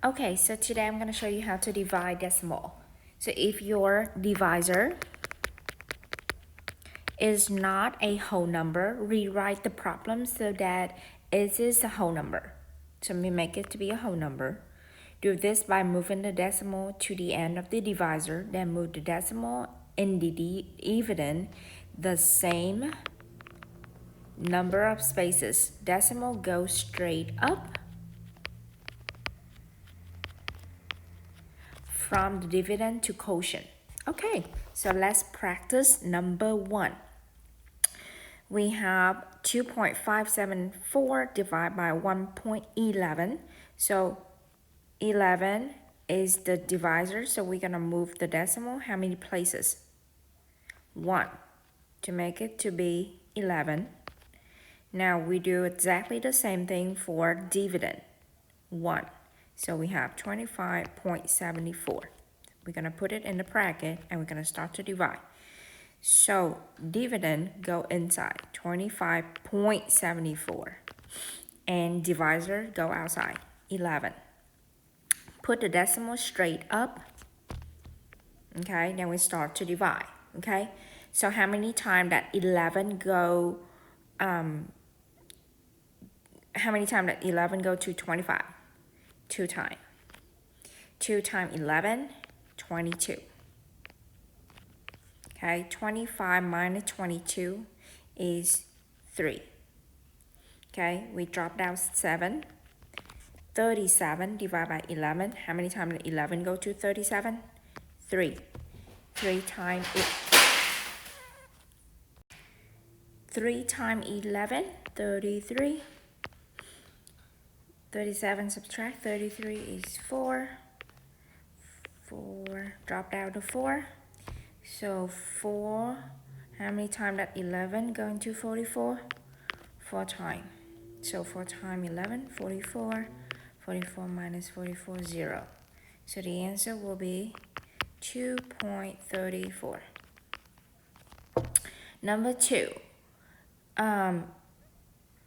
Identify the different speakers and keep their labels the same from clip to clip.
Speaker 1: Okay, so today I'm going to show you how to divide decimal. So if your divisor is not a whole number, rewrite the problem so that it is a whole number. So we make it to be a whole number. Do this by moving the decimal to the end of the divisor, then move the decimal in the dividend the same number of spaces. Decimal goes straight up from the dividend to quotient. Okay, so let's practice number 1. We have 2.574 divided by 1.11. So 11 is the divisor, so we're gonna move the decimal how many places? 1 to make it to be 11. Now we do exactly the same thing for dividend. 1. So we have 25.74. We're going to put it in the bracket and we're going to start to divide. So dividend go inside, 25.74. And divisor go outside, 11. Put the decimal straight up. Okay, then we start to divide. Okay, so how many times that 11 go, how many times that 11 go to 25? 2 times. 2 times 11, 22. Okay, 25 minus 22 is 3. Okay, we drop down 7. 37 divided by 11. How many times did 11 go to 37? 3. 3 times 3 times 11, 33. 37 subtract 33 is 4. 4 drop down to 4. So 4, how many times that 11 going to 44? 4 times. So 4 times 11, 44. 44 minus 44, 0. So the answer will be 2.34. Number 2.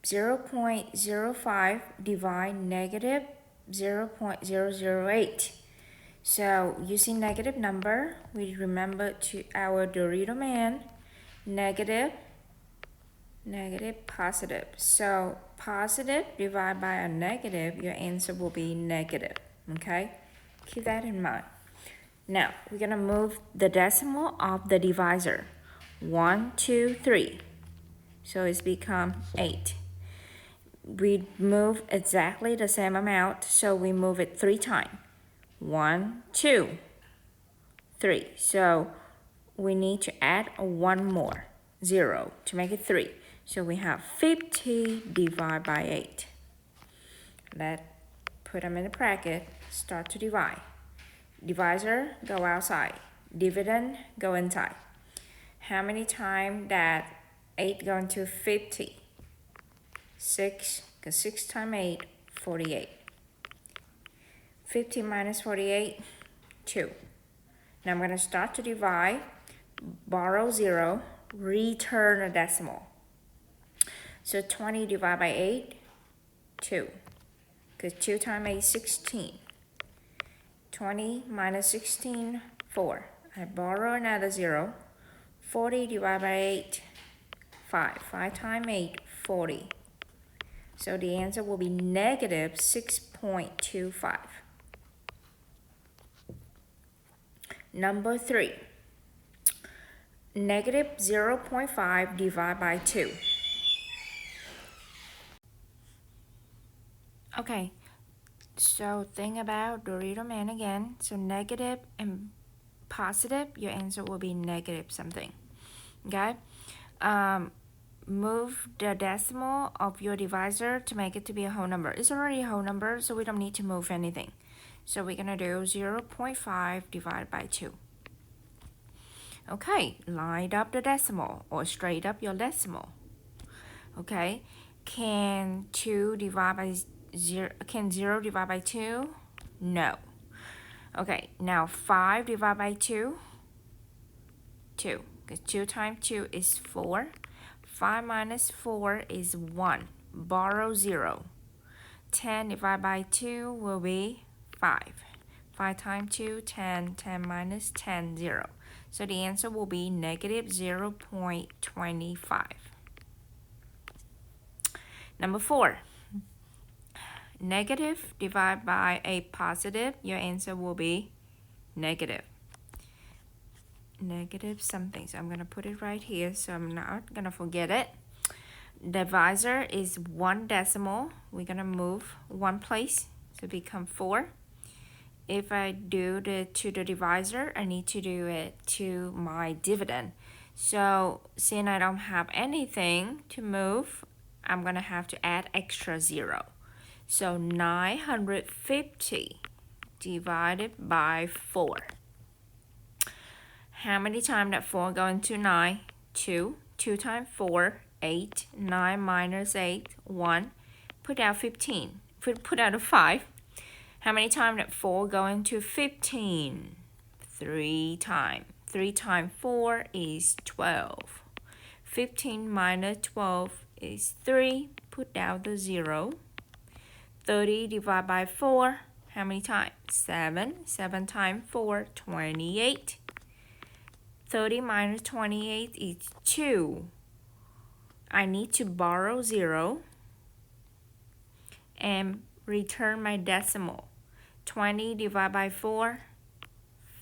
Speaker 1: 0.05 divide negative 0.008. So using negative number, we remember to our Dorito man, negative, positive. So positive divided by a negative, your answer will be negative. Okay, keep that in mind. Now we're gonna move the decimal of the divisor. 1, 2, 3. So it's become 8. We move exactly the same amount, so we move it 3 times. 1, 2, 3. So we need to add 1 more, 0, to make it 3. So we have 50 divided by 8. Let's put them in the bracket, start to divide. Divisor, go outside. Dividend, go inside. How many times that 8 go into 50? 6, because 6 times 8, 48. 50 minus 48, 2. Now I'm going to start to divide, borrow 0, return a decimal. So 20 divided by 8, 2. Because 2 times 8 is 16. 20 minus 16, 4. I borrow another 0. 40 divided by 8, 5. 5 times 8, 40. So the answer will be negative 6.25. Number 3. Negative 0.5 divided by 2. Okay, so think about Dorito man again. So negative and positive, your answer will be negative something. Okay? Move the decimal of your divisor to make it to be a whole number. It's already a whole number, so we don't need to move anything. So we're gonna do 0.5 divided by 2. Okay, line up the decimal or straight up your decimal. Okay, can 2 divide by 0, can 0 divide by 2? No. Okay, now 5 divided by 2? 2, because 2 times 2 is 4. 5 minus 4 is 1. Borrow 0. 10 divided by 2 will be 5. 5 times 2, 10. 10 minus 10, 0. So the answer will be negative 0.25. Number 4. Negative divided by a positive, your answer will be negative. Negative something. So I'm going to put it right here so I'm not going to forget it. Divisor is 1 decimal. We're going to move 1 place. So it becomes 4. If I do to the divisor, I need to do it to my dividend. So since I don't have anything to move, I'm going to have to add extra 0. So 950 divided by 4. How many times that 4 go into 9? 2. 2 times 4, 8. 9 minus 8, 1. Put out 15. Put out a 5. How many times that 4 go into 15? 3 times. 3 times 4 is 12. 15 minus 12 is 3. Put down the 0. 30 divided by 4. How many times? 7. 7 times 4, 28. 30 minus 28 is 2. I need to borrow 0 and return my decimal. 20 divided by 4,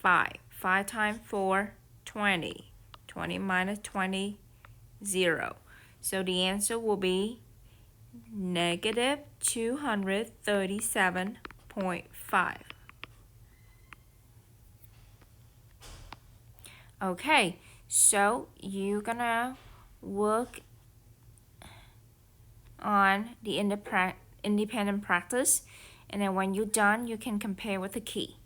Speaker 1: 5. 5 times 4, 20. 20 minus 20, 0. So the answer will be negative 237.5. Okay, so you're gonna work on the independent practice, and then when you're done, you can compare with the key.